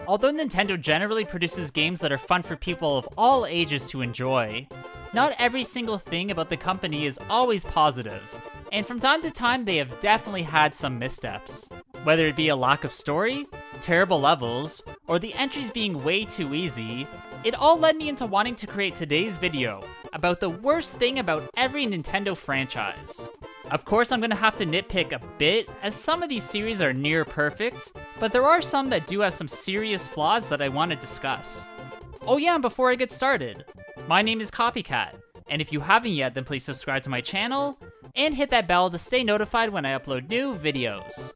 Although Nintendo generally produces games that are fun for people of all ages to enjoy, not every single thing about the company is always positive, and from time to time they have definitely had some missteps. Whether it be a lack of story, terrible levels, or the entries being way too easy, it all led me into wanting to create today's video about the worst thing about every Nintendo franchise. Of course, I'm gonna have to nitpick a bit, as some of these series are near perfect, but there are some that do have some serious flaws that I want to discuss. Oh yeah, and before I get started, my name is Copycat, and if you haven't yet, then please subscribe to my channel, and hit that bell to stay notified when I upload new videos.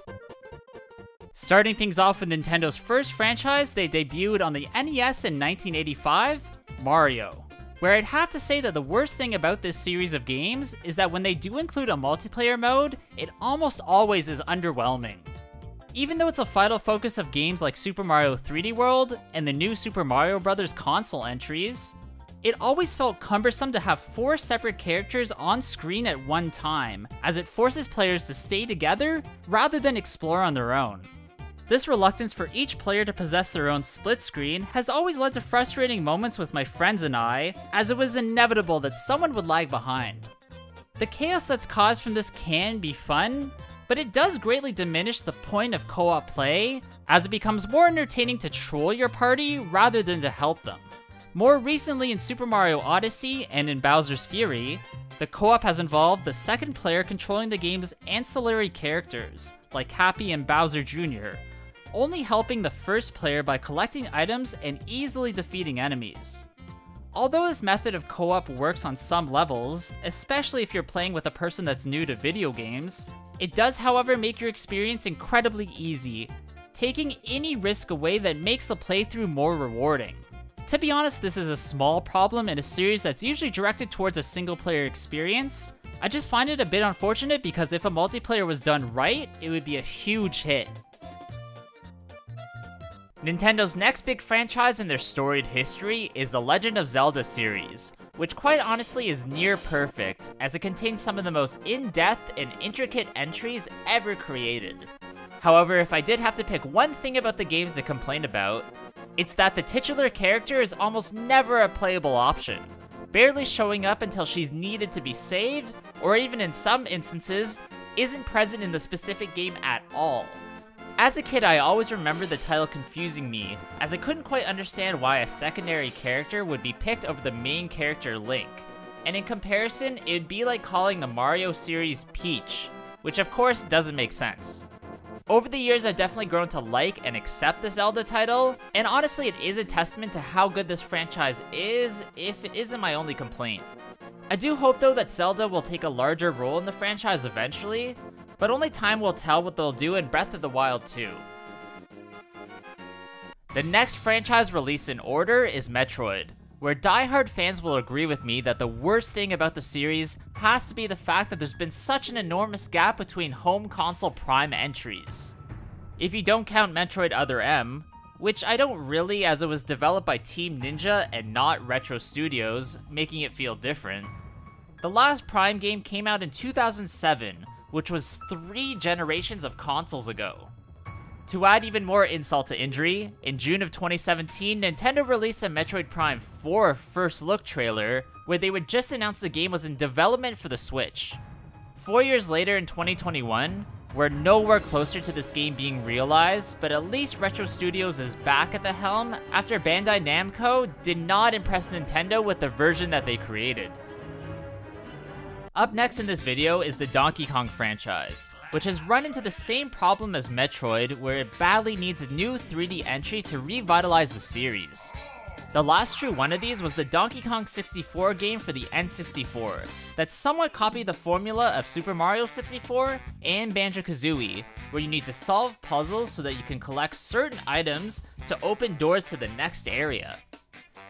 Starting things off with Nintendo's first franchise they debuted on the NES in 1985, Mario. Where I'd have to say that the worst thing about this series of games is that when they do include a multiplayer mode, it almost always is underwhelming. Even though it's a vital focus of games like Super Mario 3D World and the new Super Mario Bros. Console entries, it always felt cumbersome to have 4 separate characters on screen at one time, as it forces players to stay together rather than explore on their own. This reluctance for each player to possess their own split screen has always led to frustrating moments with my friends and I, as it was inevitable that someone would lag behind. The chaos that's caused from this can be fun, but it does greatly diminish the point of co-op play, as it becomes more entertaining to troll your party rather than to help them. More recently in Super Mario Odyssey and in Bowser's Fury, the co-op has involved the second player controlling the game's ancillary characters, like Happy and Bowser Jr., only helping the first player by collecting items and easily defeating enemies. Although this method of co-op works on some levels, especially if you're playing with a person that's new to video games, it does however make your experience incredibly easy, taking any risk away that makes the playthrough more rewarding. To be honest, this is a small problem in a series that's usually directed towards a single player experience. I just find it a bit unfortunate because if a multiplayer was done right, it would be a huge hit. Nintendo's next big franchise in their storied history is the Legend of Zelda series, which quite honestly is near perfect, as it contains some of the most in-depth and intricate entries ever created. However, if I did have to pick one thing about the games to complain about, it's that the titular character is almost never a playable option, barely showing up until she's needed to be saved, or even in some instances, isn't present in the specific game at all. As a kid, I always remember the title confusing me, as I couldn't quite understand why a secondary character would be picked over the main character Link. And in comparison, it would be like calling the Mario series Peach, which of course doesn't make sense. Over the years, I've definitely grown to like and accept the Zelda title, and honestly it is a testament to how good this franchise is, if it isn't my only complaint. I do hope though that Zelda will take a larger role in the franchise eventually, but only time will tell what they'll do in Breath of the Wild 2. The next franchise released in order is Metroid, where die-hard fans will agree with me that the worst thing about the series has to be the fact that there's been such an enormous gap between home console prime entries. If you don't count Metroid Other M, which I don't really, as it was developed by Team Ninja and not Retro Studios, making it feel different. The last Prime game came out in 2007, which was 3 generations of consoles ago. To add even more insult to injury, in June of 2017, Nintendo released a Metroid Prime 4 first look trailer, where they would just announce the game was in development for the Switch. 4 years later in 2021, we're nowhere closer to this game being realized, but at least Retro Studios is back at the helm after Bandai Namco did not impress Nintendo with the version that they created. Up next in this video is the Donkey Kong franchise, which has run into the same problem as Metroid, where it badly needs a new 3D entry to revitalize the series. The last true one of these was the Donkey Kong 64 game for the N64, that somewhat copied the formula of Super Mario 64 and Banjo-Kazooie, where you need to solve puzzles so that you can collect certain items to open doors to the next area.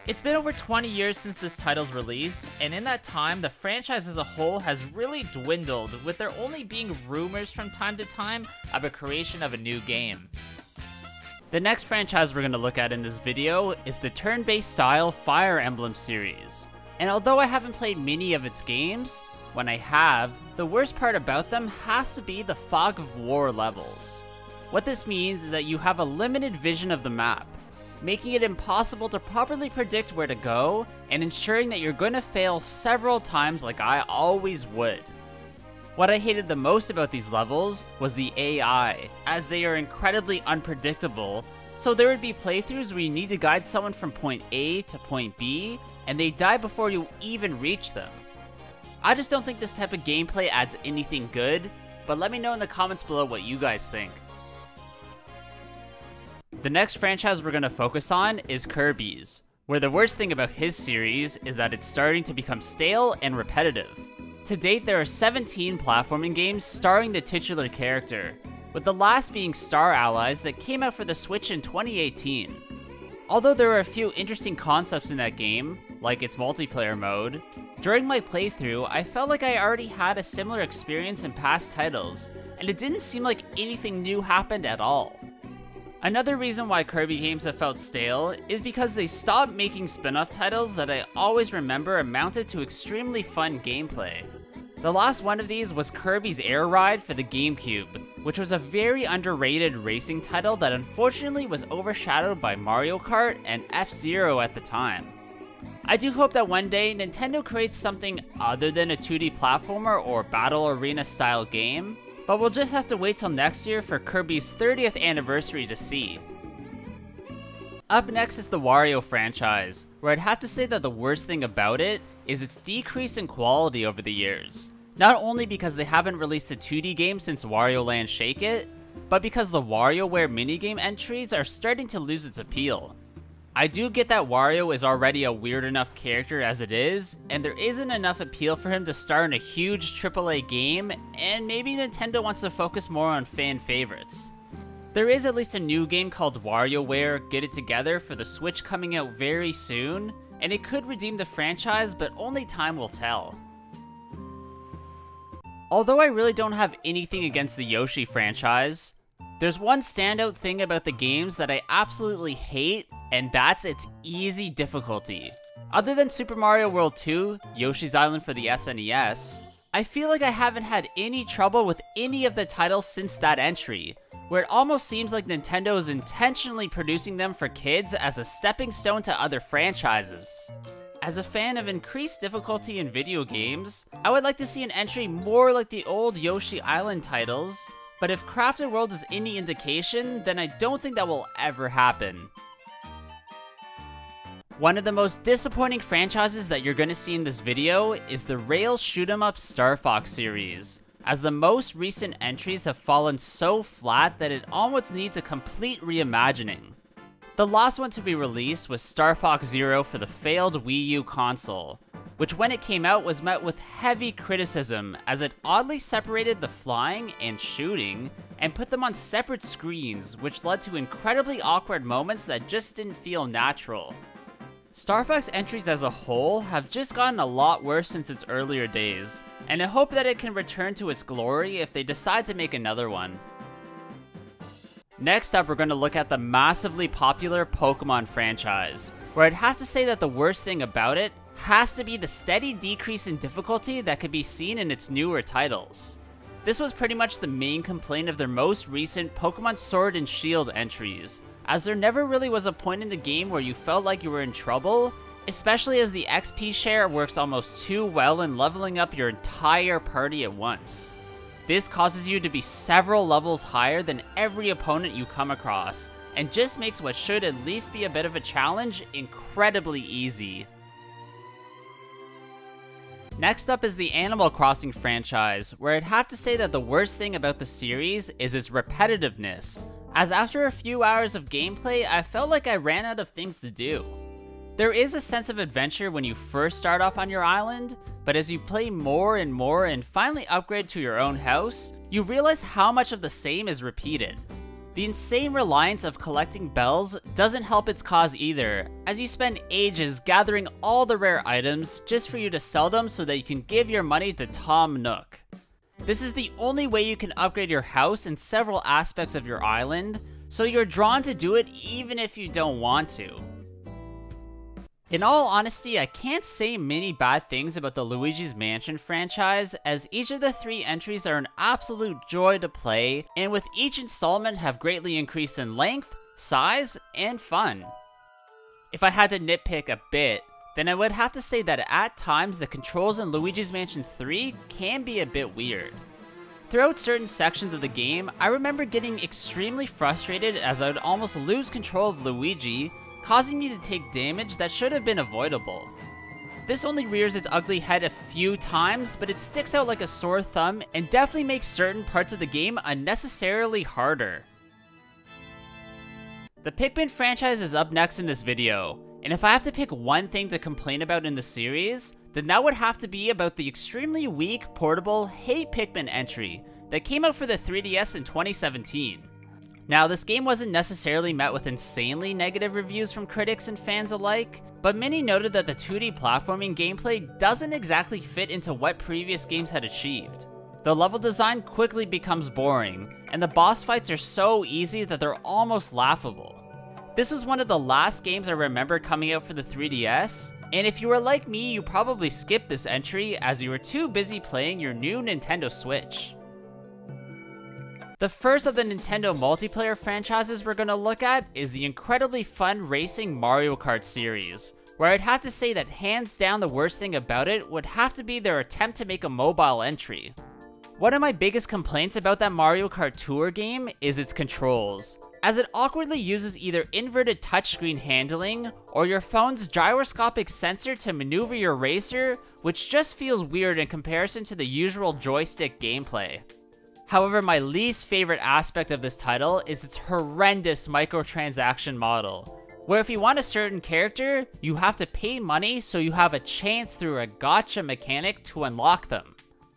It's been over 20 years since this title's release, and in that time, the franchise as a whole has really dwindled, with there only being rumors from time to time of a creation of a new game. The next franchise we're going to look at in this video is the turn-based style Fire Emblem series. And although I haven't played many of its games, when I have, the worst part about them has to be the Fog of War levels. What this means is that you have a limited vision of the map, making it impossible to properly predict where to go, and ensuring that you're going to fail several times like I always would. What I hated the most about these levels was the AI, as they are incredibly unpredictable, so there would be playthroughs where you need to guide someone from point A to point B, and they die before you even reach them. I just don't think this type of gameplay adds anything good, but let me know in the comments below what you guys think. The next franchise we're going to focus on is Kirby's, where the worst thing about his series is that it's starting to become stale and repetitive. To date, there are 17 platforming games starring the titular character, with the last being Star Allies that came out for the Switch in 2018. Although there are a few interesting concepts in that game, like its multiplayer mode, during my playthrough, I felt like I already had a similar experience in past titles, and it didn't seem like anything new happened at all. Another reason why Kirby games have felt stale is because they stopped making spin-off titles that I always remember amounted to extremely fun gameplay. The last one of these was Kirby's Air Ride for the GameCube, which was a very underrated racing title that unfortunately was overshadowed by Mario Kart and F-Zero at the time. I do hope that one day Nintendo creates something other than a 2D platformer or battle arena style game, but we'll just have to wait till next year for Kirby's 30th anniversary to see. Up next is the Wario franchise, where I'd have to say that the worst thing about it is its decrease in quality over the years. Not only because they haven't released a 2D game since Wario Land Shake It, but because the WarioWare minigame entries are starting to lose its appeal. I do get that Wario is already a weird enough character as it is, and there isn't enough appeal for him to star in a huge AAA game, and maybe Nintendo wants to focus more on fan favorites. There is at least a new game called WarioWare Get It Together for the Switch coming out very soon, and it could redeem the franchise, but only time will tell. Although I really don't have anything against the Yoshi franchise, there's one standout thing about the games that I absolutely hate, and that's its easy difficulty. Other than Super Mario World 2, Yoshi's Island for the SNES, I feel like I haven't had any trouble with any of the titles since that entry, where it almost seems like Nintendo is intentionally producing them for kids as a stepping stone to other franchises. As a fan of increased difficulty in video games, I would like to see an entry more like the old Yoshi Island titles, but if Crafted World is any indication, then I don't think that will ever happen. One of the most disappointing franchises that you're going to see in this video is the Rail Shoot 'em Up Star Fox series, as the most recent entries have fallen so flat that it almost needs a complete reimagining. The last one to be released was Star Fox Zero for the failed Wii U console, which when it came out was met with heavy criticism as it oddly separated the flying and shooting and put them on separate screens, which led to incredibly awkward moments that just didn't feel natural. Star Fox entries as a whole have just gotten a lot worse since its earlier days, and I hope that it can return to its glory if they decide to make another one. Next up, we're going to look at the massively popular Pokemon franchise, where I'd have to say that the worst thing about it has to be the steady decrease in difficulty that could be seen in its newer titles. This was pretty much the main complaint of their most recent Pokemon Sword and Shield entries, as there never really was a point in the game where you felt like you were in trouble, especially as the XP share works almost too well in leveling up your entire party at once. This causes you to be several levels higher than every opponent you come across, and just makes what should at least be a bit of a challenge incredibly easy. Next up is the Animal Crossing franchise, where I'd have to say that the worst thing about the series is its repetitiveness, as after a few hours of gameplay, I felt like I ran out of things to do. There is a sense of adventure when you first start off on your island, but as you play more and more and finally upgrade to your own house, you realize how much of the same is repeated. The insane reliance of collecting bells doesn't help its cause either, as you spend ages gathering all the rare items just for you to sell them so that you can give your money to Tom Nook. This is the only way you can upgrade your house and several aspects of your island, so you're drawn to do it even if you don't want to. In all honesty, I can't say many bad things about the Luigis Mansion franchise, as each of the 3 entries are an absolute joy to play, and with each installment have greatly increased in length, size, and fun. If I had to nitpick a bit, then I would have to say that at times the controls in Luigi's Mansion 3 can be a bit weird. Throughout certain sections of the game, I remember getting extremely frustrated as I would almost lose control of Luigi, causing me to take damage that should have been avoidable. This only rears its ugly head a few times, but it sticks out like a sore thumb and definitely makes certain parts of the game unnecessarily harder. The Pikmin franchise is up next in this video, and if I have to pick one thing to complain about in the series, then that would have to be about the extremely weak, portable Hey Pikmin entry that came out for the 3DS in 2017. Now, this game wasn't necessarily met with insanely negative reviews from critics and fans alike, but many noted that the 2D platforming gameplay doesn't exactly fit into what previous games had achieved. The level design quickly becomes boring, and the boss fights are so easy that they're almost laughable. This was one of the last games I remember coming out for the 3DS, and if you were like me, you probably skipped this entry as you were too busy playing your new Nintendo Switch. The first of the Nintendo multiplayer franchises we're going to look at is the incredibly fun racing Mario Kart series, where I'd have to say that hands down the worst thing about it would have to be their attempt to make a mobile entry. One of my biggest complaints about that Mario Kart Tour game is its controls, as it awkwardly uses either inverted touchscreen handling or your phone's gyroscopic sensor to maneuver your racer, which just feels weird in comparison to the usual joystick gameplay. However, my least favorite aspect of this title is its horrendous microtransaction model, where if you want a certain character, you have to pay money so you have a chance through a gacha mechanic to unlock them.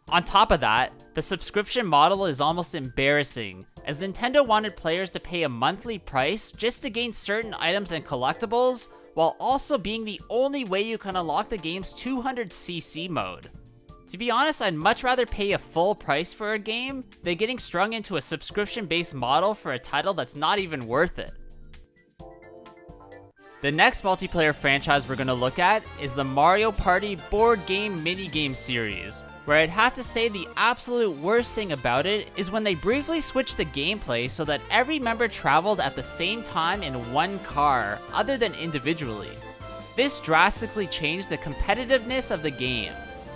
On top of that, the subscription model is almost embarrassing, as Nintendo wanted players to pay a monthly price just to gain certain items and collectibles, while also being the only way you can unlock the game's 200cc mode. To be honest, I'd much rather pay a full price for a game than getting strung into a subscription-based model for a title that's not even worth it. The next multiplayer franchise we're going to look at is the Mario Party board game minigame series, where I'd have to say the absolute worst thing about it is when they briefly switched the gameplay so that every member traveled at the same time in one car, other than individually. This drastically changed the competitiveness of the game,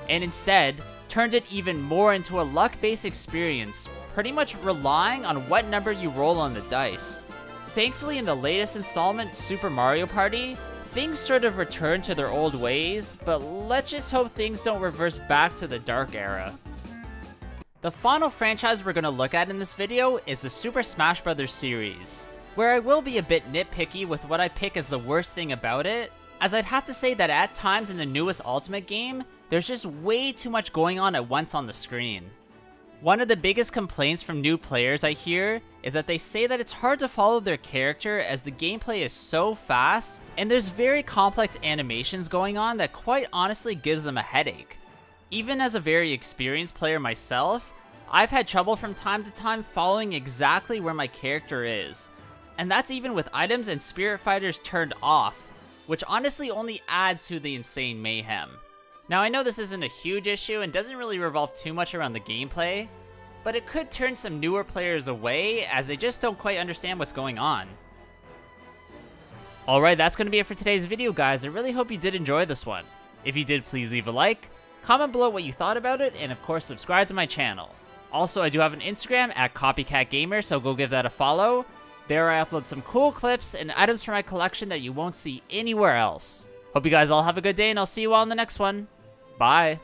and instead turned it even more into a luck-based experience, pretty much relying on what number you roll on the dice. Thankfully, in the latest installment, Super Mario Party, things sort of return to their old ways, but let's just hope things don't reverse back to the dark era. The final franchise we're going to look at in this video is the Super Smash Bros. Series, where I will be a bit nitpicky with what I pick as the worst thing about it, as I'd have to say that at times in the newest Ultimate game, there's just way too much going on at once on the screen. One of the biggest complaints from new players I hear is that they say that it's hard to follow their character as the gameplay is so fast, and there's very complex animations going on that quite honestly gives them a headache. Even as a very experienced player myself, I've had trouble from time to time following exactly where my character is, and that's even with items and spirit fighters turned off, which honestly only adds to the insane mayhem. Now, I know this isn't a huge issue and doesn't really revolve too much around the gameplay, but it could turn some newer players away as they just don't quite understand what's going on. Alright, that's going to be it for today's video, guys. I really hope you did enjoy this one. If you did, please leave a like, comment below what you thought about it, and of course subscribe to my channel. Also, I do have an Instagram at Copycat Gamer, so go give that a follow. There I upload some cool clips and items from my collection that you won't see anywhere else. Hope you guys all have a good day, and I'll see you all in the next one. Bye.